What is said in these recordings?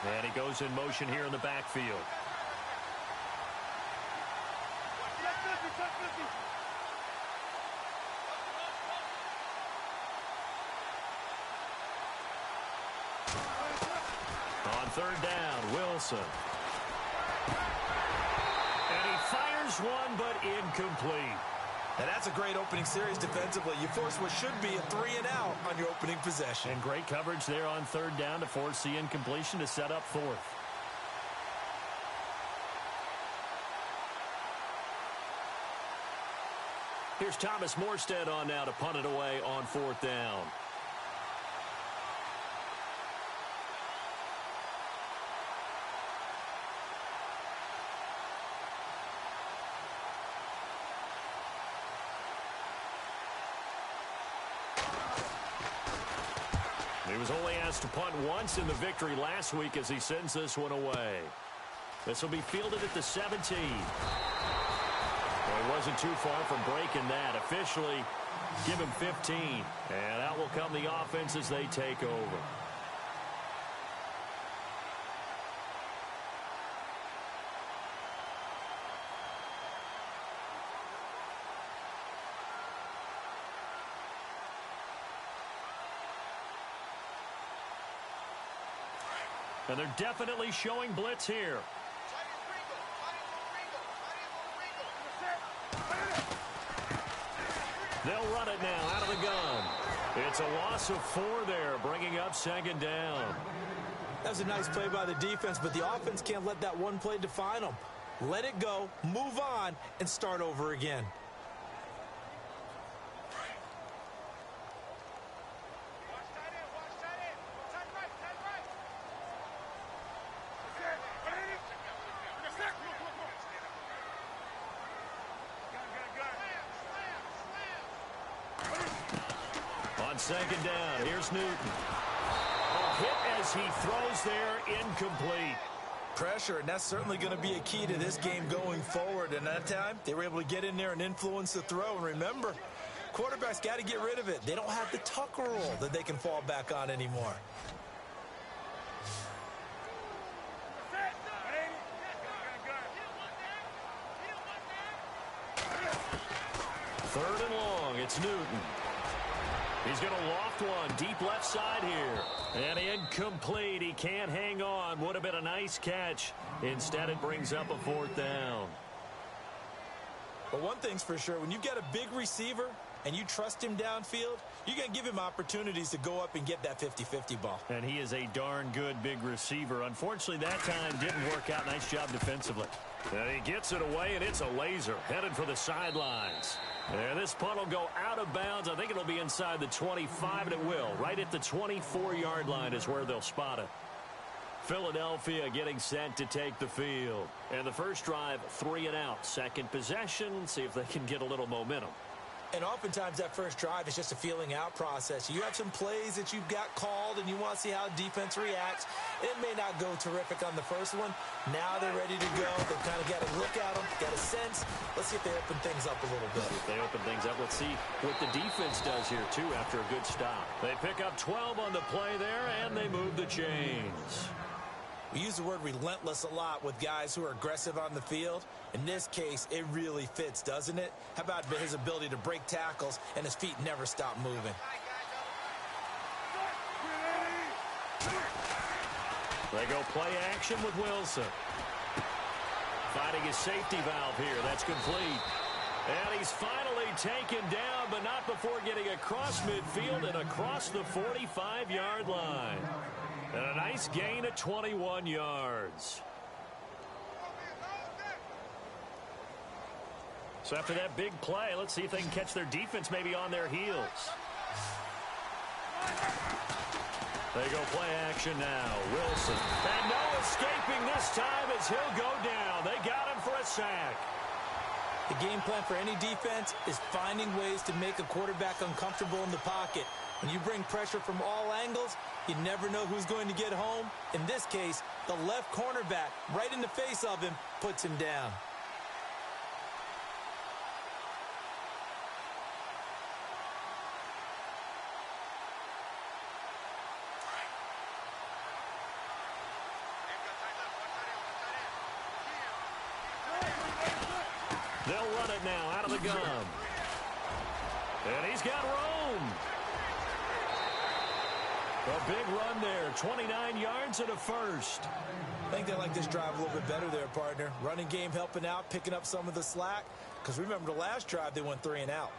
And he goes in motion here in the backfield. On third down, Wilson. And he fires one, but incomplete. And that's a great opening series defensively. You force what should be a 3-and-out on your opening possession. And great coverage there on third down to force the incompletion to set up fourth. Here's Thomas Morstead on now to punt it away on fourth down. He was only asked to punt once in the victory last week as he sends this one away. This will be fielded at the 17. Well, he wasn't too far from breaking that. Officially, give him 15. And out will come the offense as they take over. And they're definitely showing blitz here. They'll run it now out of the gun. It's a loss of 4 there, bringing up second down. That was a nice play by the defense, but the offense can't let that one play define them. Let it go, move on, and start over again. Second down, here's Newton. A hit as he throws there, incomplete. Pressure, and that's certainly going to be a key to this game going forward. And that time, they were able to get in there and influence the throw. And remember, quarterbacks got to get rid of it. They don't have the tuck rule that they can fall back on anymore. Third and long, it's Newton. He's going to loft one deep left side here. And incomplete. He can't hang on. Would have been a nice catch. Instead, it brings up a fourth down. But one thing's for sure. When you've got a big receiver and you trust him downfield, you're going to give him opportunities to go up and get that 50-50 ball. And he is a darn good big receiver. Unfortunately, that time didn't work out. Nice job defensively. And he gets it away, and it's a laser headed for the sidelines. And this punt will go out of bounds. I think it'll be inside the 25, and it will. Right at the 24-yard line is where they'll spot it. Philadelphia getting set to take the field. And the first drive, 3 and out. Second possession, see if they can get a little momentum. And oftentimes that first drive is just a feeling out process. You have some plays that you've got called and you want to see how defense reacts. It may not go terrific on the first one. Now they're ready to go. They've kind of got to look at them, got a sense. Let's see if they open things up a little bit. If they open things up, let's see what the defense does here, too, after a good stop. They pick up 12 on the play there, and they move the chains. We use the word relentless a lot with guys who are aggressive on the field. In this case, it really fits, doesn't it? How about his ability to break tackles and his feet never stop moving? They go play action with Wilson. Finding his safety valve here. That's complete. And he's finally taken down, but not before getting across midfield and across the 45-yard line. And a nice gain of 21 yards. So after that big play, let's see if they can catch their defense maybe on their heels. They go play action now. Wilson. And no escaping this time as he'll go down. They got him for a sack. The game plan for any defense is finding ways to make a quarterback uncomfortable in the pocket. When you bring pressure from all angles, you never know who's going to get home. In this case, the left cornerback, right in the face of him, puts him down. run it now out of the gun. And he's got room. A big run there, 29 yards and a first. I think they like this drive a little bit better there, partner. Running game helping out, picking up some of the slack. Because remember the last drive, they went 3 and out.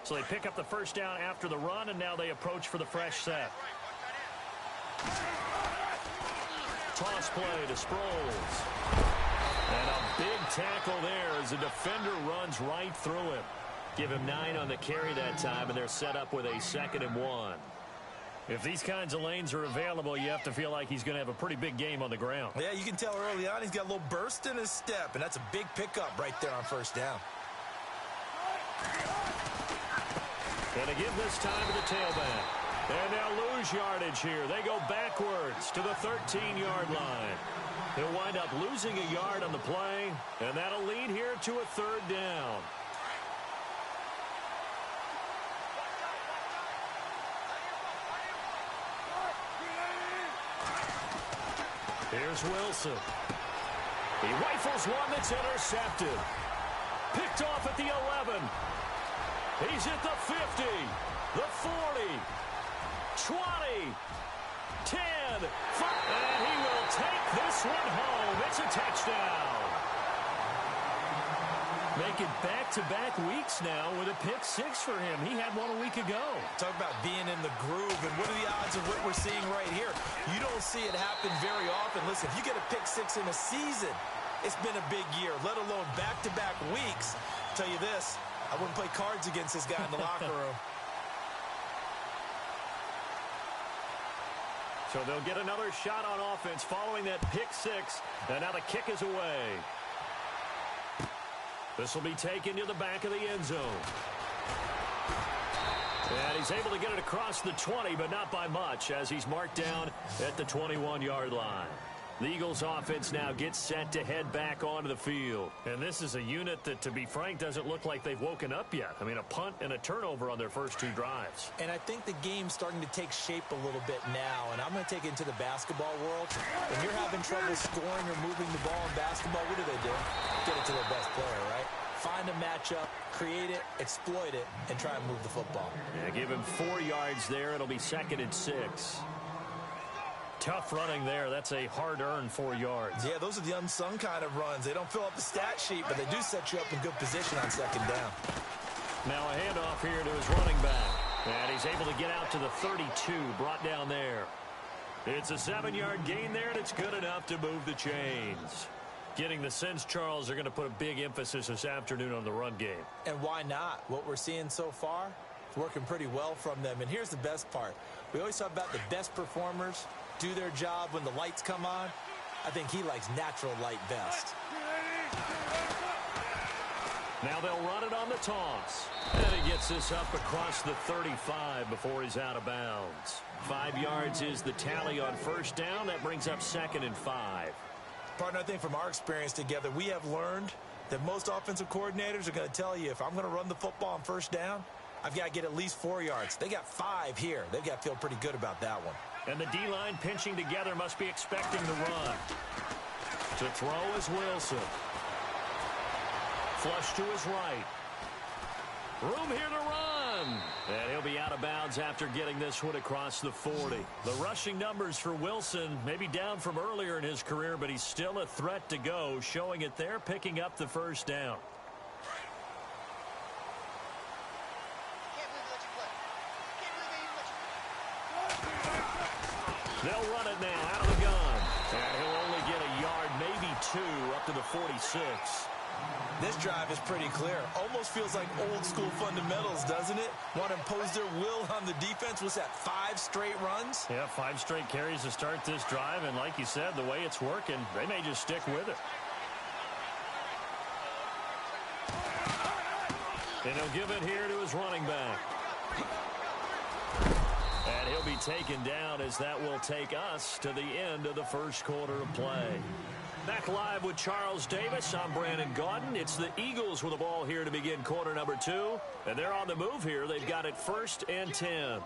So they pick up the first down after the run, and now they approach for the fresh set. Toss play to Sproles. And a big tackle there as the defender runs right through him. Give him 9 on the carry that time, and they're set up with a 2nd and 1. If these kinds of lanes are available, you have to feel like he's going to have a pretty big game on the ground. Yeah, you can tell early on he's got a little burst in his step, and that's a big pickup right there on first down. And to give this time to the tailback. And now lose yardage here. They go backwards to the 13-yard line. He'll wind up losing a yard on the play, and that'll lead here to a 3rd down. Here's Wilson. He rifles one that's intercepted. Picked off at the 11. He's at the 50, the 40, 20, 10, 5, and he will take this one home. It's a touchdown. Make it back-to-back weeks now with a pick 6 for him. He had one a week ago. Talk about being in the groove, and what are the odds of what we're seeing right here? You don't see it happen very often. Listen, if you get a pick 6 in a season, it's been a big year, let alone back-to-back weeks. I'll tell you this, I wouldn't play cards against this guy in the locker room. So they'll get another shot on offense following that pick 6, and now the kick is away. This will be taken to the back of the end zone. And he's able to get it across the 20, but not by much, as he's marked down at the 21-yard line. The Eagles offense now gets set to head back onto the field. And this is a unit that, to be frank, doesn't look like they've woken up yet. I mean, a punt and a turnover on their first 2 drives. And I think the game's starting to take shape a little bit now. And I'm going to take it into the basketball world. When you're having trouble scoring or moving the ball in basketball, what do? Get it to their best player, right? Find a matchup, create it, exploit it, and try and move the football. Yeah, give him 4 yards there. It'll be 2nd and 6. Tough running there. That's a hard-earned 4 yards. Yeah, those are the unsung kind of runs. They don't fill up the stat sheet, but they do set you up in good position on 2nd down. Now a handoff here to his running back. And he's able to get out to the 32, brought down there. It's a 7-yard gain there, and it's good enough to move the chains. Getting the sense, Charles, are going to put a big emphasis this afternoon on the run game. And why not? What we're seeing so far is working pretty well from them. And here's the best part. We always talk about the best performers do their job when the lights come on. I think he likes natural light best. Now they'll run it on the toss. And he gets this up across the 35 before he's out of bounds. 5 yards is the tally on first down. That brings up 2nd and 5. Partner, I think from our experience together, we have learned that most offensive coordinators are going to tell you, if I'm going to run the football on first down, I've got to get at least 4 yards. They got 5 here. They've got to feel pretty good about that one. And the D-line pinching together must be expecting the run. To throw is Wilson. Flush to his right. Room here to run. And he'll be out of bounds after getting this one across the 40. The rushing numbers for Wilson may be down from earlier in his career, but he's still a threat to go, showing it there, picking up the first down. They'll run it now out of the gun. And he'll only get a yard, maybe 2, up to the 46. This drive is pretty clear. Almost feels like old school fundamentals, doesn't it? Want to impose their will on the defense. Was that 5 straight runs? Yeah, 5 straight carries to start this drive. And like you said, the way it's working, they may just stick with it. And he'll give it here to his running back. And he'll be taken down as that will take us to the end of the first quarter of play. Back live with Charles Davis. I'm Brandon Gaudin. It's the Eagles with the ball here to begin quarter number 2. And they're on the move here. They've got it 1st and 10.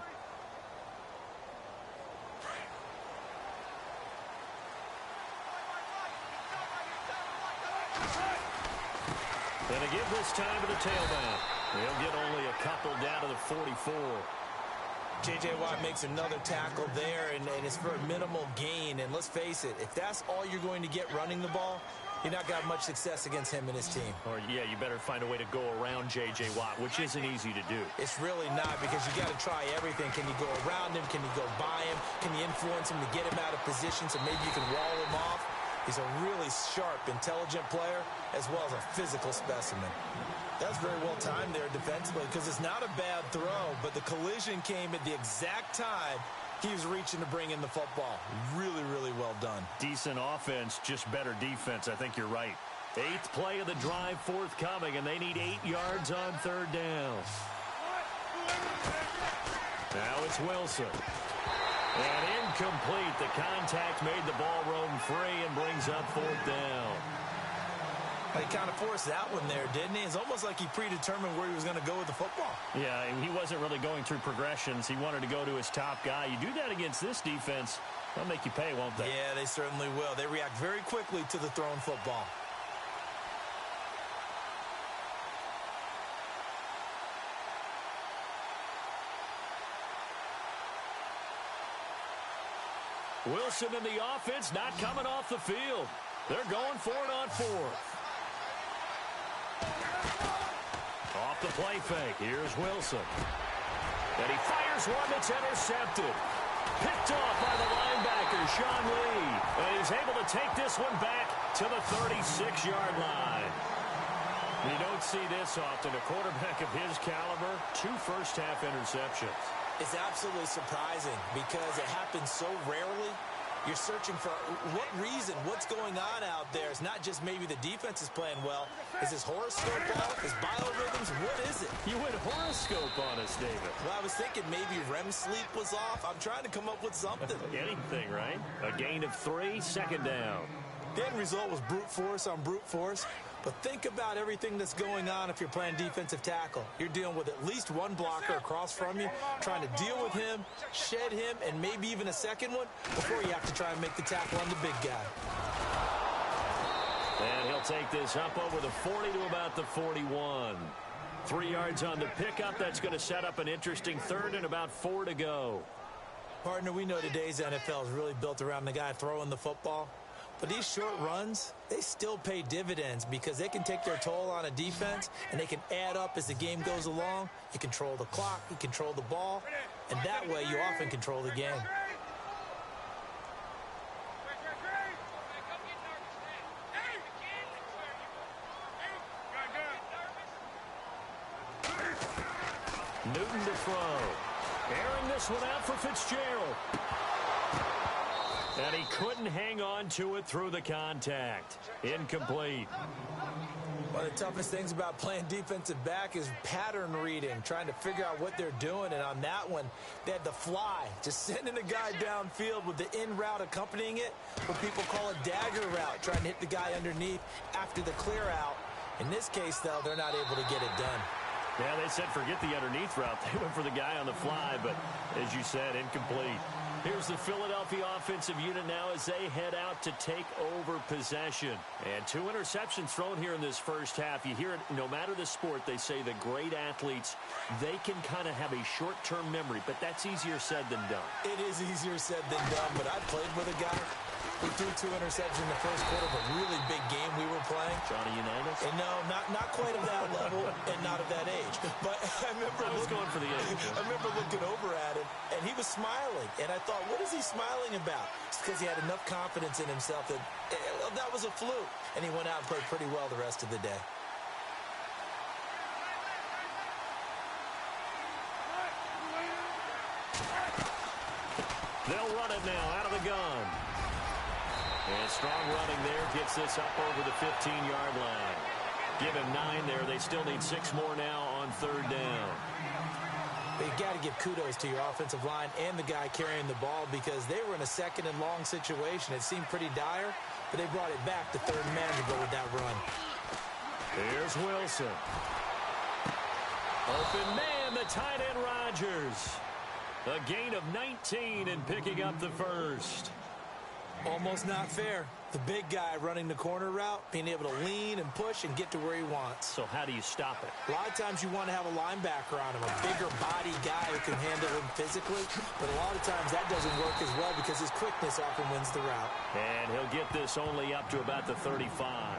And to give this time to the tailback. He'll get only a couple down to the 44. J.J. Watt makes another tackle there, and it's for a minimal gain. And let's face it, if that's all you're going to get running the ball, you're not got much success against him and his team. Or, yeah, you better find a way to go around J.J. Watt, which isn't easy to do. It's really not, because you got to try everything. Can you go around him? Can you go by him? Can you influence him to get him out of position so maybe you can wall him off? He's a really sharp, intelligent player, as well as a physical specimen. That's very well timed there defensively, because it's not a bad throw, but the collision came at the exact time he was reaching to bring in the football. Really, really well done. Decent offense, just better defense. I think you're right. 8th play of the drive forthcoming, and they need 8 yards on 3rd down. Now it's Wilson. And incomplete. The contact made the ball roam free and brings up 4th down. He kind of forced that one there, didn't he? It's almost like he predetermined where he was going to go with the football. Yeah, he wasn't really going through progressions. He wanted to go to his top guy. You do that against this defense, they'll make you pay, won't they? Yeah, they certainly will. They react very quickly to the thrown football. Wilson and the offense not coming off the field. They're going for it on 4th. Off the play fake. Here's Wilson. And he fires one that's intercepted. Picked off by the linebacker, Sean Lee. And he's able to take this one back to the 36-yard line. You don't see this often. A quarterback of his caliber, 2 first-half interceptions. It's absolutely surprising because it happens so rarely. You're searching for what reason, what's going on out there. It's not just maybe the defense is playing well. Is his horoscope off? His biorhythms? What is it? You went horoscope on us, David. Well, I was thinking maybe REM sleep was off. I'm trying to come up with something. Anything, right? A gain of 3, 2nd down. The end result was brute force on brute force. But think about everything that's going on if you're playing defensive tackle. You're dealing with at least one blocker across from you, trying to deal with him, shed him, and maybe even a second one before you have to try and make the tackle on the big guy. And he'll take this up over the 40 to about the 41. 3 yards on the pickup. That's going to set up an interesting 3rd and about 4 to go. Partner, we know today's NFL is really built around the guy throwing the football. But these short runs, they still pay dividends because they can take their toll on a defense and they can add up as the game goes along. You control the clock, you control the ball, and that way you often control the game. Newton to throw. Airing this one out for Fitzgerald. And he couldn't hang on to it through the contact. Incomplete. One of the toughest things about playing defensive back is pattern reading, trying to figure out what they're doing. And on that one, they had the fly, just sending a guy downfield with the in route accompanying it, what people call a dagger route, trying to hit the guy underneath after the clear out. In this case, though, they're not able to get it done. Yeah, they said forget the underneath route. They went for the guy on the fly, but as you said, incomplete. Here's the Philadelphia offensive unit now as they head out to take over possession. And 2 interceptions thrown here in this first half. You hear it, no matter the sport, they say the great athletes, they can kind of have a short-term memory, but that's easier said than done. It is easier said than done, but I played with a guy who threw 2 interceptions in the first quarter of a really big game we were playing. Johnny Unitas? And no, not quite of that level and not of that age. But I remember going for the age. I remember looking over at him, and he was smiling. And I thought, what is he smiling about? It's because he had enough confidence in himself that that was a fluke. And he went out and played pretty well the rest of the day. They'll run it now out of the gun. And strong running there gets this up over the 15-yard line. Give him 9 there. They still need 6 more now on 3rd down. But you got to give kudos to your offensive line and the guy carrying the ball because they were in a 2nd and long situation. It seemed pretty dire, but they brought it back to 3rd man to go with that run. Here's Wilson. Open man, the tight end Rodgers. A gain of 19 and picking up the first. Almost not fair. The big guy running the corner route, being able to lean and push and get to where he wants. So how do you stop it? A lot of times you want to have a linebacker on him, a bigger body guy who can handle him physically. But a lot of times that doesn't work as well because his quickness often wins the route. And he'll get this only up to about the 35.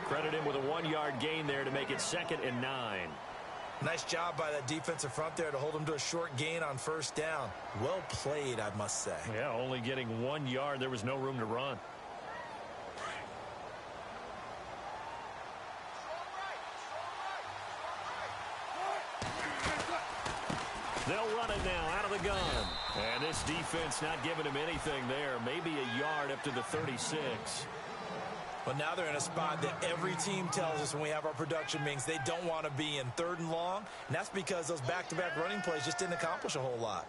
Credit him with a 1-yard gain there to make it 2nd and 9. Nice job by that defensive front there to hold him to a short gain on first down. Well played, I must say. Yeah, only getting 1 yard. There was no room to run. They'll run it now out of the gun. And this defense not giving him anything there. Maybe a yard up to the 36. But now they're in a spot that every team tells us when we have our production meetings they don't want to be in, 3rd and long. And that's because those back-to-back running plays just didn't accomplish a whole lot.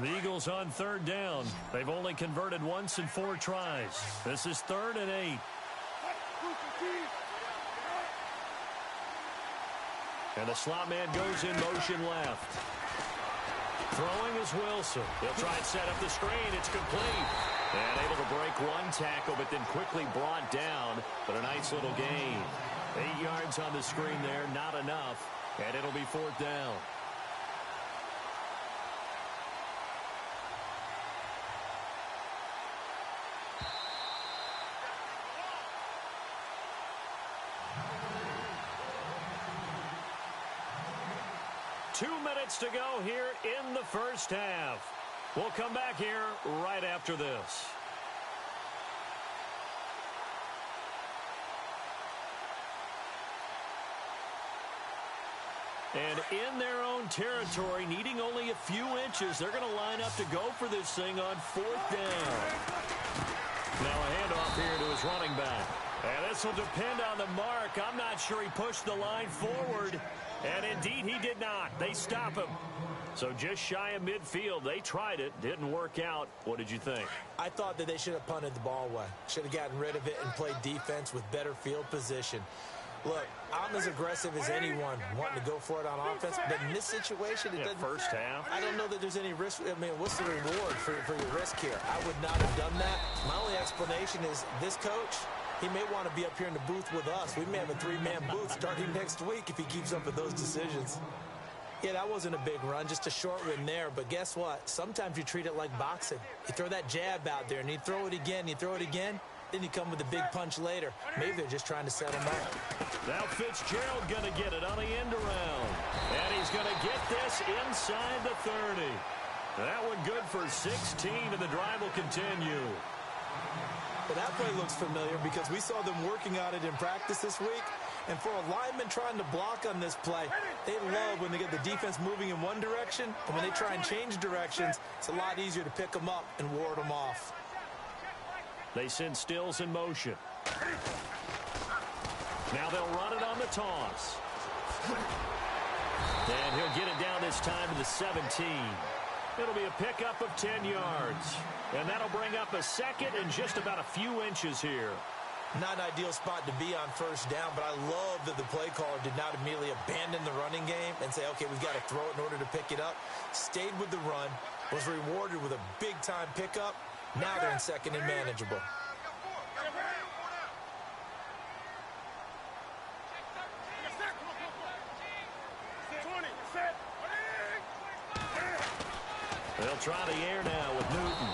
The Eagles on 3rd down. They've only converted once in 4 tries. This is 3rd and 8. And the slot man goes in motion left. Throwing is Wilson. He'll try and set up the screen. It's complete. And able to break 1 tackle, but then quickly brought down. But a nice little gain. 8 yards on the screen there, not enough. And it'll be 4th down. Two minutes to go here in the first half. We'll come back here right after this. And in their own territory, needing only a few inches, they're going to line up to go for this thing on 4th down. Now a handoff here to his running back. And this will depend on the mark. I'm not sure he pushed the line forward. And indeed, he did not. They stop him. So just shy of midfield. They tried it. Didn't work out. What did you think? I thought that they should have punted the ball away. Should have gotten rid of it and played defense with better field position. Look, I'm as aggressive as anyone wanting to go for it on offense. But in this situation, it doesn't. First half. I don't know that there's any risk. I mean, what's the reward for your risk here? I would not have done that. My only explanation is this coach, he may want to be up here in the booth with us. We may have a 3-man booth starting next week if he keeps up with those decisions. Yeah, that wasn't a big run, just a short one there. But guess what? Sometimes you treat it like boxing. You throw that jab out there, and you throw it again, then you come with a big punch later. Maybe they're just trying to set him up. Now Fitzgerald going to get it on the end around. And he's going to get this inside the 30. That one good for 16, and the drive will continue. Well, that play looks familiar because we saw them working on it in practice this week. And for a lineman trying to block on this play, they love when they get the defense moving in one direction. And when they try and change directions, it's a lot easier to pick them up and ward them off. They send Stills in motion. Now they'll run it on the toss. And he'll get it down this time to the 17. It'll be a pickup of 10 yards. And that'll bring up a 2nd and just about a few inches here. Not an ideal spot to be on first down, but I love that the play caller did not immediately abandon the running game and say, okay, we've got to throw it in order to pick it up. Stayed with the run, was rewarded with a big-time pickup. Now they're in 2nd and manageable. They'll try the air now with Newton.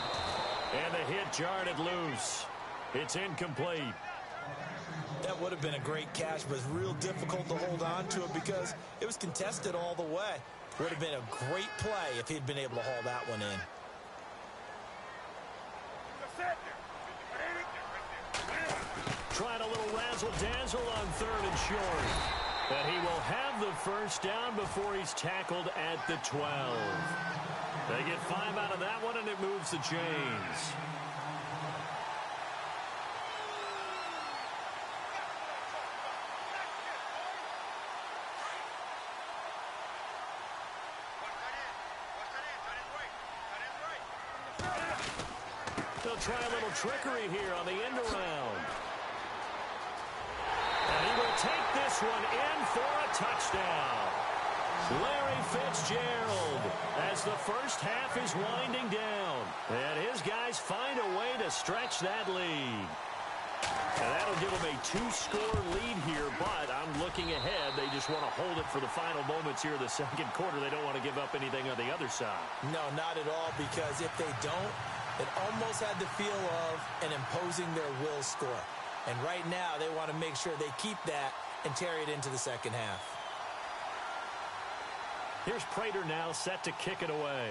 And the hit jarred it loose. It's incomplete. That would have been a great catch, but it's real difficult to hold on to it because it was contested all the way. Would have been a great play if he'd been able to haul that one in. Trying a little razzle-dazzle on 3rd and short. But he will have the first down before he's tackled at the 12. They get 5 out of that one, and it moves the chains. They'll try a little trickery here on the end around. And he will take this one in for a touchdown. Larry Fitzgerald, as the first half is winding down. And his guys find a way to stretch that lead. And that'll give them a 2-score lead here, but I'm looking ahead. They just want to hold it for the final moments here in the second quarter. They don't want to give up anything on the other side. No, not at all, because if they don't, it almost had the feel of an imposing their will score. And right now, they want to make sure they keep that and carry it into the second half. Here's Prater now set to kick it away.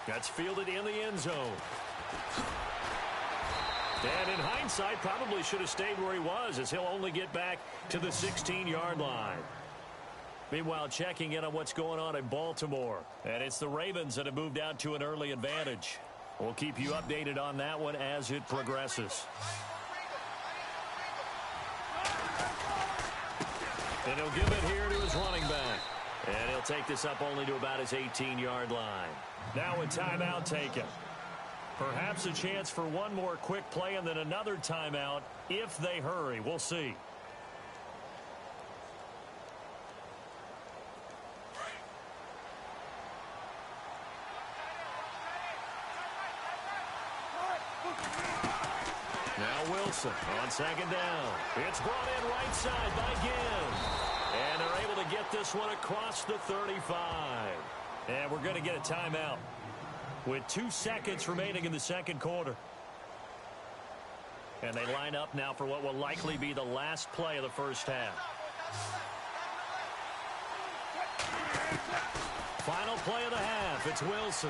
That's fielded in the end zone. And in hindsight, probably should have stayed where he was, as he'll only get back to the 16-yard line. Meanwhile, checking in on what's going on in Baltimore. And it's the Ravens that have moved out to an early advantage. We'll keep you updated on that one as it progresses. And he'll give it here to his running back. And he'll take this up only to about his 18-yard line. Now a timeout taken. Perhaps a chance for one more quick play and then another timeout if they hurry. We'll see. Now Wilson on second down. It's brought in right side by Ginn. And they're able to get this one across the 35. And we're going to get a timeout with 2 seconds remaining in the second quarter. And they line up now for what will likely be the last play of the first half. Final play of the half. It's Wilson.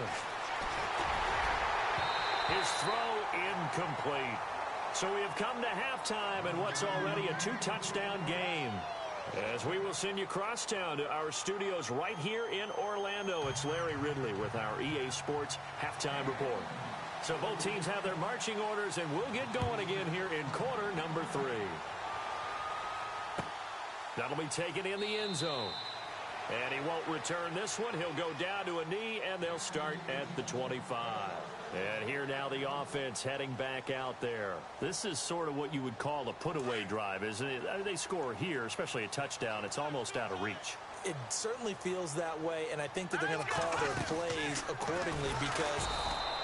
His throw incomplete. So we have come to halftime in what's already a 2-touchdown game. As we will send you crosstown to our studios right here in Orlando, it's Larry Ridley with our EA Sports Halftime Report. So both teams have their marching orders, and we'll get going again here in quarter number 3. That'll be taken in the end zone. And he won't return this one. He'll go down to a knee, and they'll start at the 25. And here now the offense heading back out there. This is sort of what you would call a put-away drive, isn't it? I mean, they score here, especially a touchdown. It's almost out of reach. It certainly feels that way, and I think that they're going to call their plays accordingly, because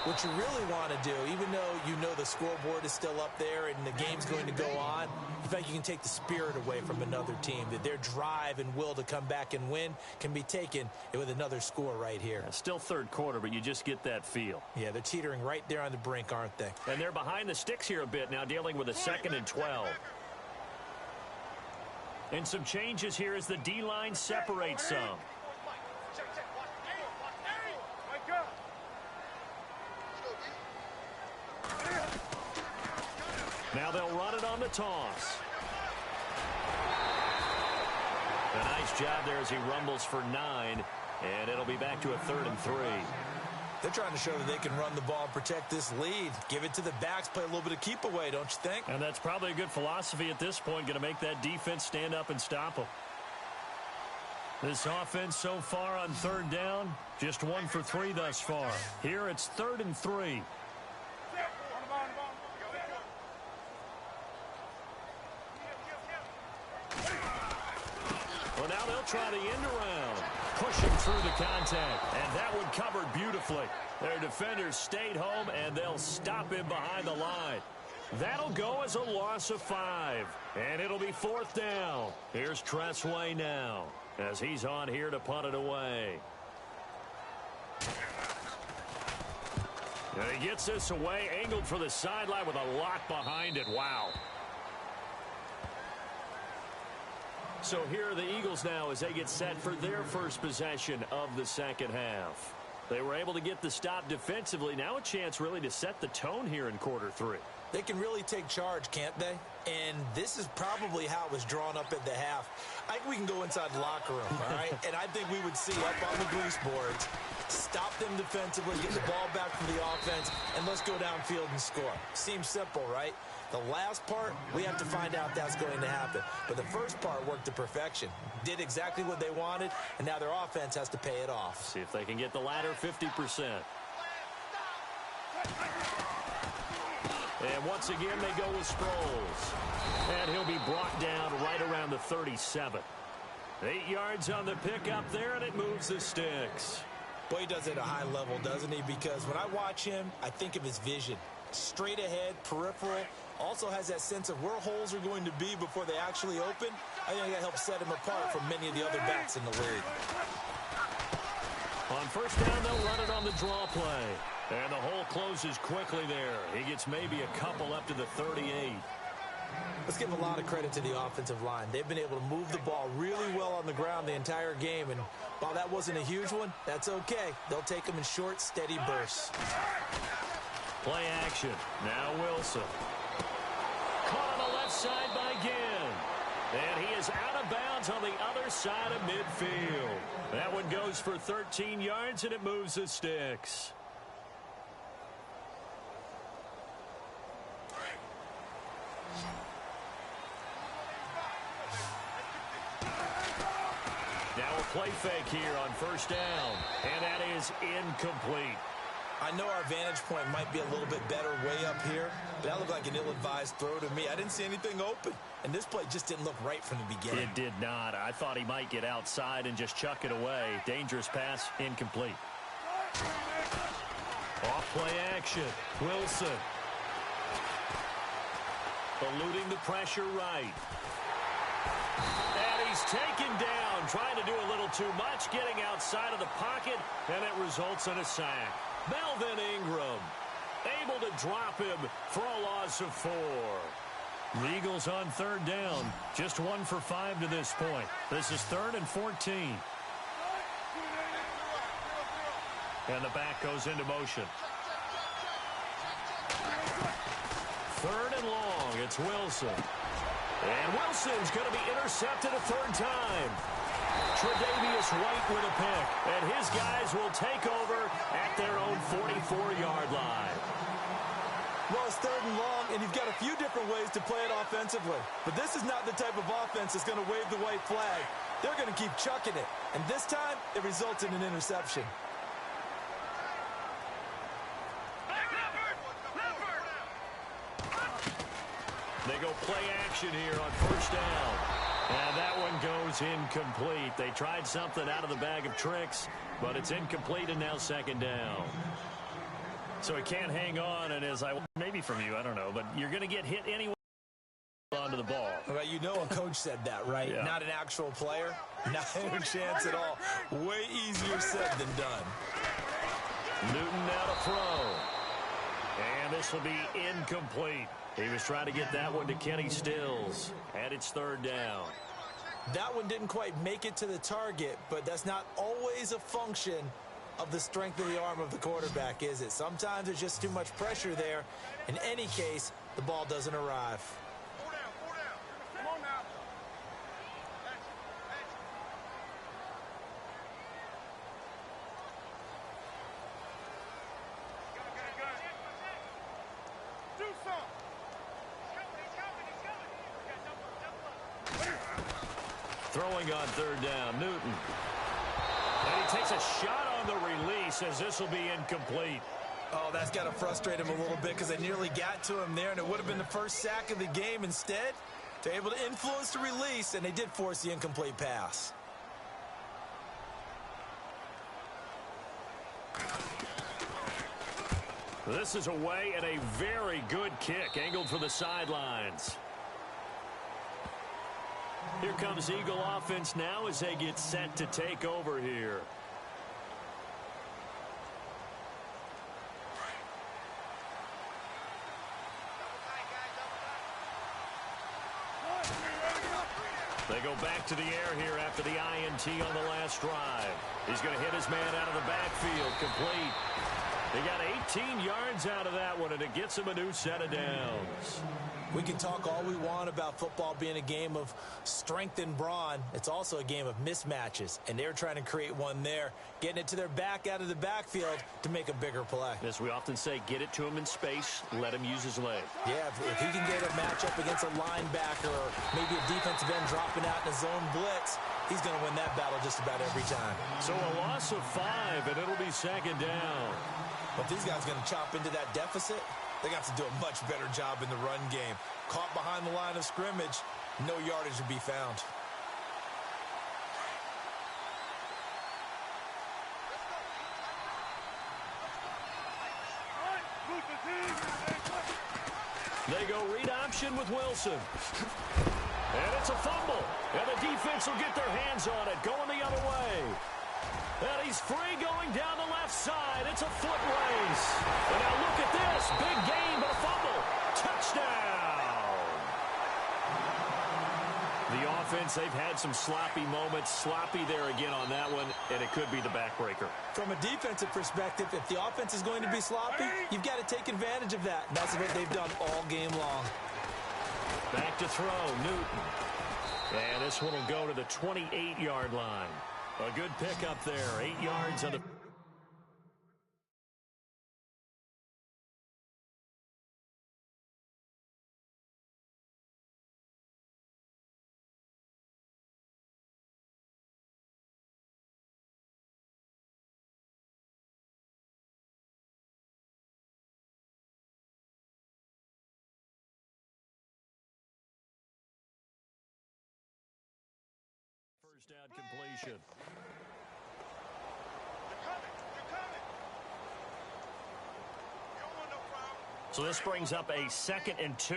what you really want to do, even though you know the scoreboard is still up there and the game's going to go on, in fact, you can take the spirit away from another team, that their drive and will to come back and win can be taken with another score right here. Still third quarter, but you just get that feel. Yeah, they're teetering right there on the brink, aren't they? And they're behind the sticks here a bit now, dealing with a 2nd and 12. And some changes here as the D-line separates some. Now they'll run it on the toss. A nice job there as he rumbles for 9, and it'll be back to a 3rd and 3. They're trying to show that they can run the ball and protect this lead. Give it to the backs, play a little bit of keep away, don't you think? And that's probably a good philosophy at this point, going to make that defense stand up and stop them. This offense so far on 3rd down, just 1 for 3 thus far. Here it's 3rd and 3. Well, now they'll try the end around, pushing through the contact, and that one covered beautifully. Their defenders stayed home, and they'll stop him behind the line. That'll go as a loss of 5, and it'll be 4th down. Here's Tressway now, as he's on here to punt it away. And he gets this away, angled for the sideline with a lot behind it. Wow. So here are the Eagles now as they get set for their first possession of the second half. They were able to get the stop defensively. Now a chance really to set the tone here in quarter 3. They can really take charge, can't they? And this is probably how it was drawn up at the half. I think we can go inside the locker room, all right? And I think we would see up on the grease boards, stop them defensively, get the ball back from the offense, and let's go downfield and score. Seems simple, right? The last part, we have to find out that's going to happen. But the first part worked to perfection. Did exactly what they wanted, and now their offense has to pay it off. See if they can get the latter 50%. And once again, they go with Sproles. And he'll be brought down right around the 37. 8 yards on the pickup there, and it moves the sticks. Boy, he does it at a high level, doesn't he? Because when I watch him, I think of his vision. Straight ahead, peripheral. Also has that sense of where holes are going to be before they actually open. I think that helps set him apart from many of the other backs in the league. On first down, they'll run it on the draw play. And the hole closes quickly there. He gets maybe a couple up to the 38. Let's give a lot of credit to the offensive line. They've been able to move the ball really well on the ground the entire game. And while that wasn't a huge one, that's okay. They'll take them in short, steady bursts. Play action. Now Wilson. Caught on the left side by Ginn. And he is out of bounds on the other side of midfield. That one goes for 13 yards, and it moves the sticks. Now a play fake here on first down, and that is incomplete. I know our vantage point might be a little bit better way up here, but that looked like an ill-advised throw to me. I didn't see anything open, and this play just didn't look right from the beginning. It did not. I thought he might get outside and just chuck it away. Dangerous pass, incomplete. Off play action. Wilson. Eluding the pressure right. And he's taken down, trying to do a little too much, getting outside of the pocket, and it results in a sack. Melvin Ingram able to drop him for a loss of 4. The Eagles on third down, just 1 for 5 to this point. This is 3rd and 14. And the back goes into motion. 3rd and long, it's Wilson. And Wilson's going to be intercepted a 3rd time. Tre'Davious White with a pick, and his guys will take over at their own 44-yard line. Well, it's 3rd and long, and you've got a few different ways to play it offensively. But this is not the type of offense that's going to wave the white flag. They're going to keep chucking it. And this time, it results in an interception. They go play action here on first down. And that one goes incomplete. They tried something out of the bag of tricks, but it's incomplete and now 2nd down. So he can't hang on, and as maybe from you, I don't know, but you're going to get hit anyway onto the ball. Well, you know a coach said that, right? Yeah. Not an actual player. Not a chance at all. Way easier said than done. Newton now to throw. And this will be incomplete. He was trying to get that one to Kenny Stills. And it's 3rd down. That one didn't quite make it to the target, but that's not always a function of the strength of the arm of the quarterback, is it? Sometimes there's just too much pressure there. In any case, the ball doesn't arrive. Come on now. Do something. Throwing on 3rd down, Newton. And he takes a shot on the release as this will be incomplete. Oh, that's got to frustrate him a little bit because they nearly got to him there, and it would have been the first sack of the game. Instead, they're able to influence the release, and they did force the incomplete pass. This is away and a very good kick, angled for the sidelines. Here comes Eagle offense now as they get set to take over here. They go back to the air here after the INT on the last drive. He's going to hit his man out of the backfield, complete. They got 18 yards out of that one, and it gets him a new set of downs. We can talk all we want about football being a game of strength and brawn. It's also a game of mismatches, and they're trying to create one there, getting it to their back out of the backfield to make a bigger play. As we often say, get it to him in space, let him use his leg. Yeah, if he can get a matchup against a linebacker or maybe a defensive end dropping out in a zone blitz, he's going to win that battle just about every time. So a loss of 5, and it'll be 2nd down. But these guys going to chop into that deficit. They got to do a much better job in the run game. Caught behind the line of scrimmage, no yardage to be found. They go read option with Wilson. And it's a fumble. And the defense will get their hands on it, going the other way. And he's free going down the left side. It's a foot race. And now look at this. Big gain, but a fumble. Touchdown. The offense, they've had some sloppy moments. Sloppy there again on that one, and it could be the backbreaker. From a defensive perspective, if the offense is going to be sloppy, you've got to take advantage of that. That's what they've done all game long. Back to throw, Newton. And this one will go to the 28-yard line. A good pickup there, 8 yards on the... First down completion. So this brings up a 2nd and 2.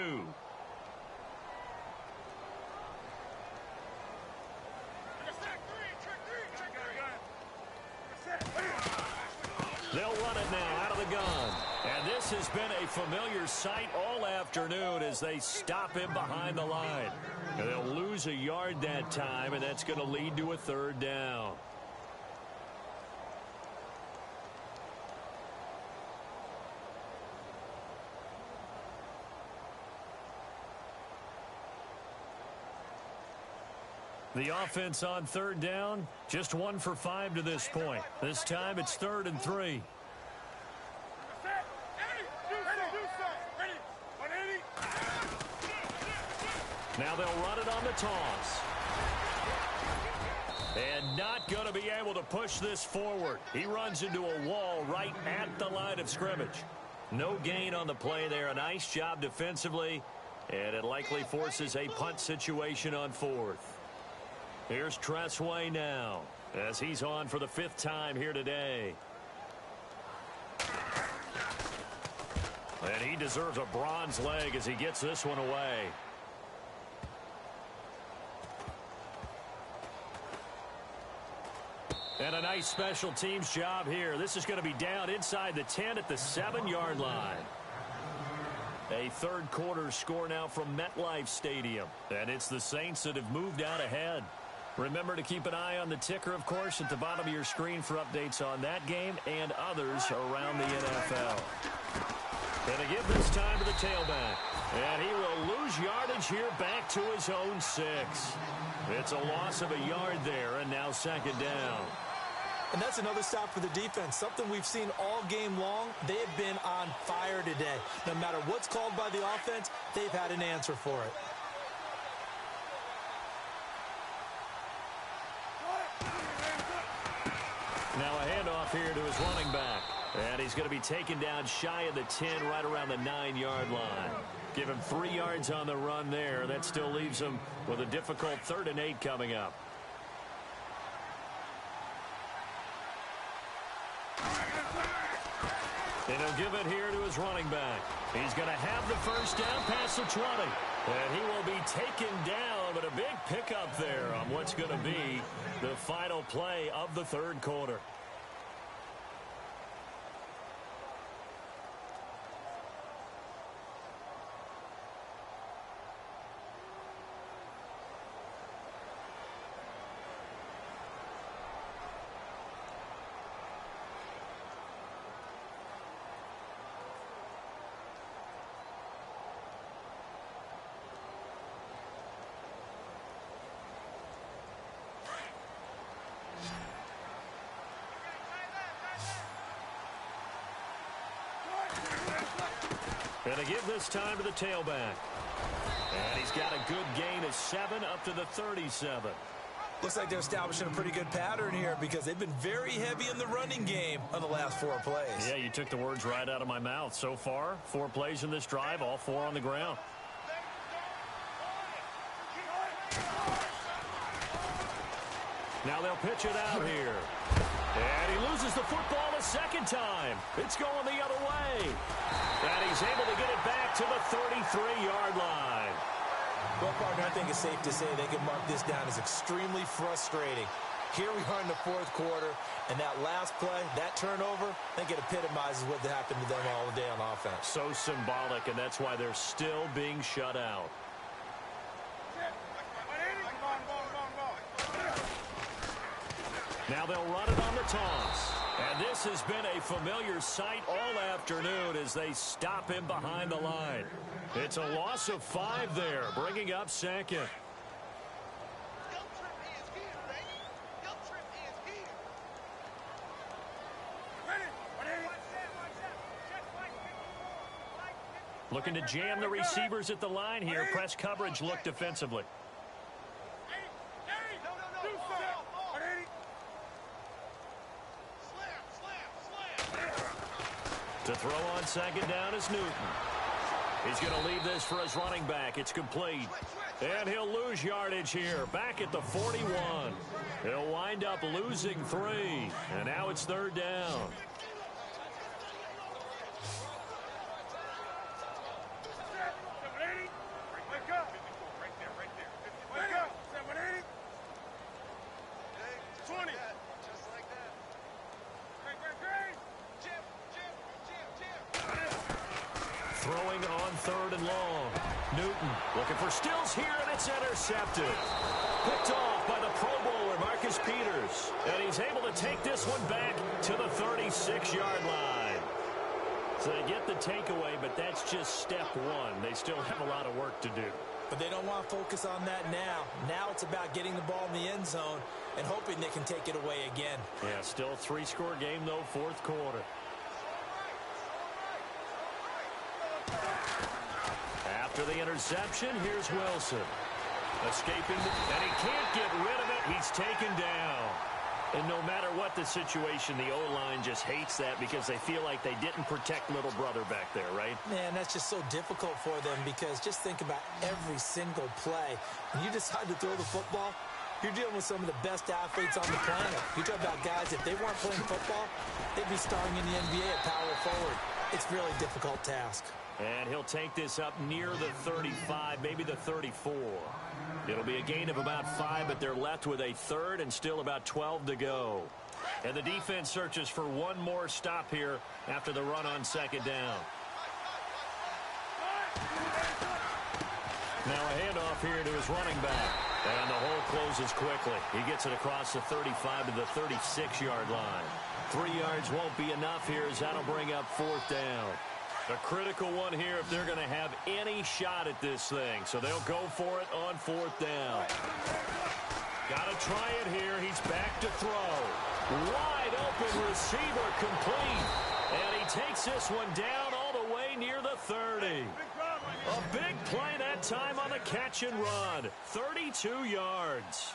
They'll run it now out of the gun. And this has been a familiar sight all afternoon as they stop him behind the line. And they'll lose a yard that time, and that's going to lead to a 3rd down. The offense on 3rd down, just 1 for 5 to this point. This time it's 3rd and 3. Now they'll run it on the toss. And not going to be able to push this forward. He runs into a wall right at the line of scrimmage. No gain on the play there. A nice job defensively. And it likely forces a punt situation on 4th. Here's Tressway now as he's on for the 5th time here today. And he deserves a bronze leg as he gets this one away. And a nice special teams job here. This is going to be down inside the 10 at the 7-yard line. A 3rd quarter score now from MetLife Stadium. And it's the Saints that have moved out ahead. Remember to keep an eye on the ticker, of course, at the bottom of your screen for updates on that game and others around the NFL. And to give this time to the tailback. And he will lose yardage here back to his own 6. It's a loss of a yard there, and now 2nd down. And that's another stop for the defense, something we've seen all game long. They have been on fire today. No matter what's called by the offense, they've had an answer for it. Now a handoff here to his running back. And he's going to be taken down shy of the 10, right around the 9-yard line. Give him 3 yards on the run there. That still leaves him with a difficult 3rd and 8 coming up. And he'll give it here to his running back. He's going to have the first down past the 20. And he will be taken down, but a big pickup there on what's going to be the final play of the 3rd quarter. And to give this time to the tailback. And he's got a good gain of 7 up to the 37. Looks like they're establishing a pretty good pattern here because they've been very heavy in the running game on the last 4 plays. Yeah, you took the words right out of my mouth. So far, 4 plays in this drive, all 4 on the ground. Now they'll pitch it out here. And he loses the football a second time. It's going the other way. And he's able to get it back to the 33-yard line. Well, partner, I think it's safe to say they can mark this down as extremely frustrating. Here we are in the 4th quarter, and that last play, that turnover, I think it epitomizes what happened to them all day on offense. So symbolic, and that's why they're still being shut out. Now they'll run it on the toss. And this has been a familiar sight all afternoon as they stop him behind the line. It's a loss of 5 there, bringing up second. Looking to jam the receivers at the line here. Press coverage look defensively. To throw on second down is Newton. He's going to leave this for his running back. It's complete. And he'll lose yardage here. Back at the 41. He'll wind up losing 3. And now it's 3rd down. Throwing on 3rd and long. Newton looking for Stills here, and it's intercepted. Picked off by the Pro Bowler, Marcus Peters. And he's able to take this one back to the 36-yard line. So they get the takeaway, but that's just step 1. They still have a lot of work to do. But they don't want to focus on that now. Now it's about getting the ball in the end zone and hoping they can take it away again. Yeah, still a 3-score game, though, 4th quarter. After the interception, here's Wilson. Escaping, and he can't get rid of it. He's taken down. And no matter what the situation, the O-line just hates that because they feel like they didn't protect little brother back there, right? Man, that's just so difficult for them because just think about every single play. When you decide to throw the football, you're dealing with some of the best athletes on the planet. You talk about guys, if they weren't playing football, they'd be starring in the NBA at power forward. It's a really difficult task. And he'll take this up near the 35, maybe the 34. It'll be a gain of about 5, but they're left with a 3rd and still about 12 to go. And the defense searches for one more stop here after the run on second down. Now a handoff here to his running back. And the hole closes quickly. He gets it across the 35 to the 36-yard line. 3 yards won't be enough here as that'll bring up 4th down. A critical one here if they're going to have any shot at this thing. So they'll go for it on 4th down. Got to try it here. He's back to throw. Wide open receiver complete. And he takes this one down all the way near the 30. A big play that time on the catch and run. 32 yards.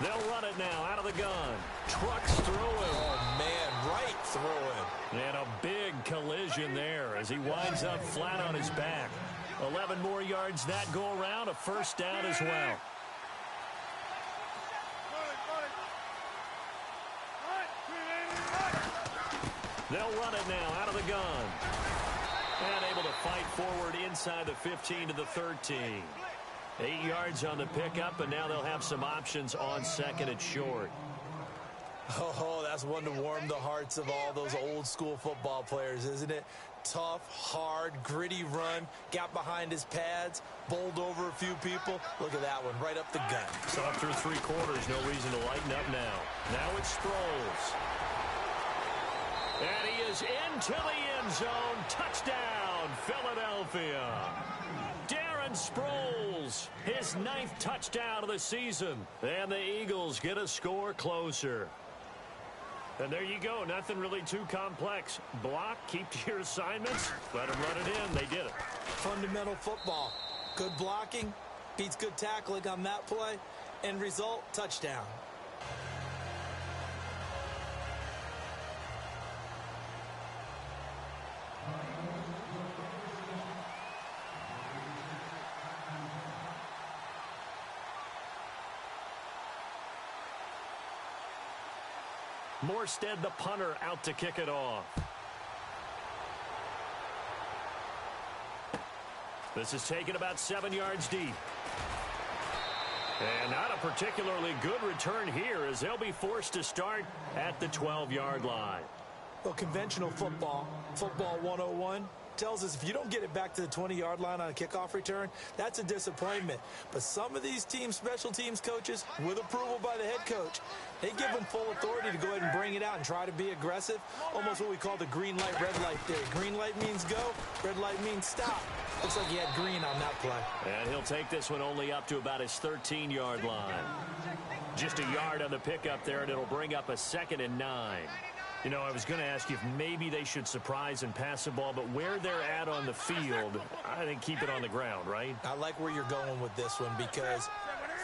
They'll run it now out of the gun. Trucks through him. Oh, man, right through him. And a big collision there as he winds up flat on his back. 11 more yards that go around, a 1st down as well. They'll run it now out of the gun. And able to fight forward inside the 15 to the 13. 8 yards on the pickup, and now they'll have some options on 2nd and short. Oh, that's one to warm the hearts of all those old-school football players, isn't it? Tough, hard, gritty run, got behind his pads, bowled over a few people. Look at that one, right up the gut. So after 3 quarters, no reason to lighten up now. Now it's Sproles. And he is into the end zone. Touchdown, Philadelphia. Darren Sproles, his 9th touchdown of the season. And the Eagles get a score closer. And there you go. Nothing really too complex. Block, keep to your assignments, let them run it in. They did it. Fundamental football. Good blocking, Beats good tackling on that play. End result, touchdown. Morstead, the punter, out to kick it off. This is taken about 7 yards deep. And not a particularly good return here as they'll be forced to start at the 12-yard line. Well, conventional football 101, tells us if you don't get it back to the 20-yard line on a kickoff return, that's a disappointment. But some of these teams, special teams coaches, with approval by the head coach, they give them full authority to go ahead and bring it out and try to be aggressive, almost what we call the green light, red light theory. Green light means go, red light means stop. Looks like he had green on that play. And he'll take this one only up to about his 13-yard line. Just a yard on the pickup there, and it'll bring up a 2nd and 9. You know, I was going to ask you if maybe they should surprise and pass the ball, but where they're at on the field, I think keep it on the ground, right? I like where you're going with this one because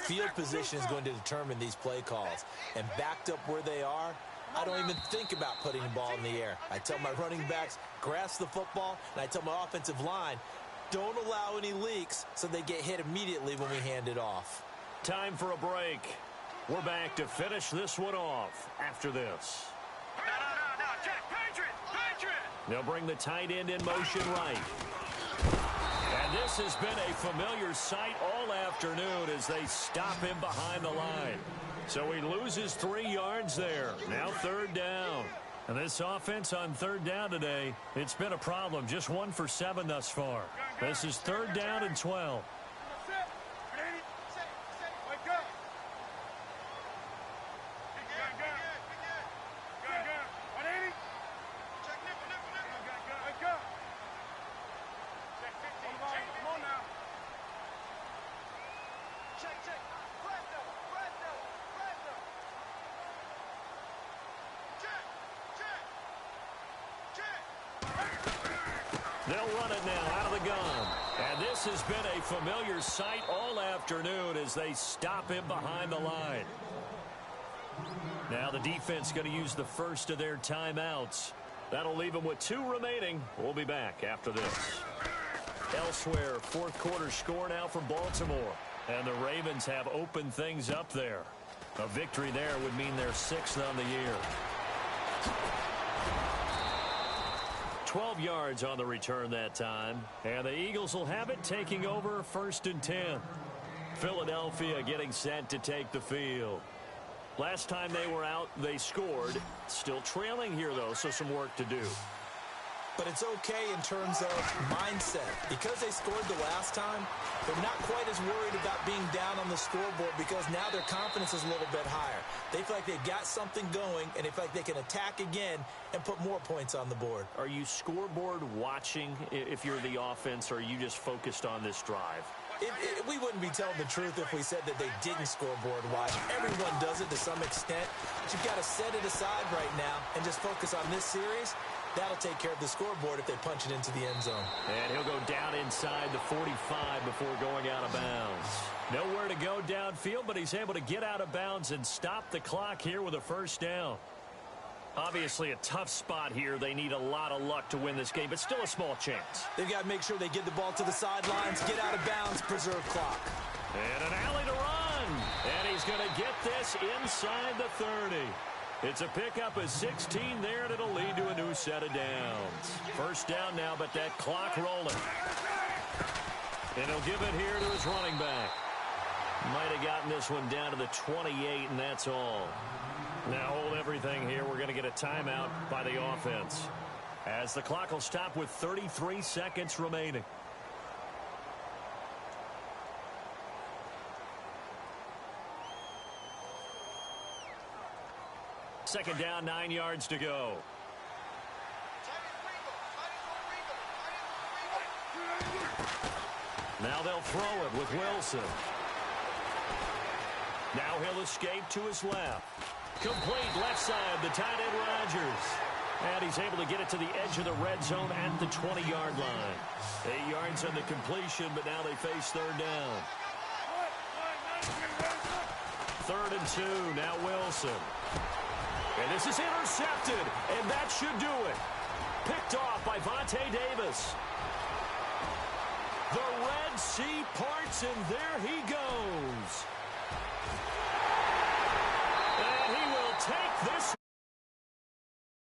field position is going to determine these play calls. And backed up where they are, I don't even think about putting the ball in the air. I tell my running backs, grasp the football, and I tell my offensive line, don't allow any leaks so they get hit immediately when we hand it off. Time for a break. We're back to finish this one off after this. No, check, Patriot! They'll bring the tight end in motion right. And this has been a familiar sight all afternoon as they stop him behind the line. So he loses 3 yards there. Now 3rd down. And this offense on 3rd down today, it's been a problem. Just 1 for 7 thus far. This is 3rd down and 12. They'll run it now out of the gun. And this has been a familiar sight all afternoon as they stop him behind the line. Now the defense going to use the first of their timeouts. That'll leave them with 2 remaining. We'll be back after this. Elsewhere, 4th quarter score now for Baltimore. And the Ravens have opened things up there. A victory there would mean their 6th on the year. 12 yards on the return that time. And the Eagles will have it, taking over 1st and 10. Philadelphia getting set to take the field. Last time they were out, they scored. Still trailing here, though, so some work to do. But it's okay in terms of mindset. Because they scored the last time, they're not quite as worried about being down on the scoreboard because now their confidence is a little bit higher. They feel like they've got something going, and they feel like they can attack again and put more points on the board. Are you scoreboard watching if you're the offense, or are you just focused on this drive? We wouldn't be telling the truth if we said that they didn't scoreboard watch. Everyone does it to some extent. But you've got to set it aside right now and just focus on this series. That'll take care of the scoreboard if they punch it into the end zone. And he'll go down inside the 45 before going out of bounds. Nowhere to go downfield, but he's able to get out of bounds and stop the clock here with a 1st down. Obviously a tough spot here. They need a lot of luck to win this game, but still a small chance. They've got to make sure they get the ball to the sidelines, get out of bounds, preserve clock. And an alley to run. And he's going to get this inside the 30. It's a pickup of 16 there, and it'll lead to a new set of downs. 1st down now, but that clock rolling. And he'll give it here to his running back. Might have gotten this one down to the 28, and that's all. Now hold everything here. We're going to get a timeout by the offense, as the clock will stop with 33 seconds remaining. Second down, 9 yards to go. Now they'll throw it with Wilson. Now he'll escape to his left. Complete left side, the tight end Rodgers. And he's able to get it to the edge of the red zone at the 20-yard line. 8 yards on the completion, but now they face 3rd down. 3rd and 2. Now Wilson. And this is intercepted, and that should do it. Picked off by Vontae Davis. The Red Sea parts, and there he goes. And he will take this.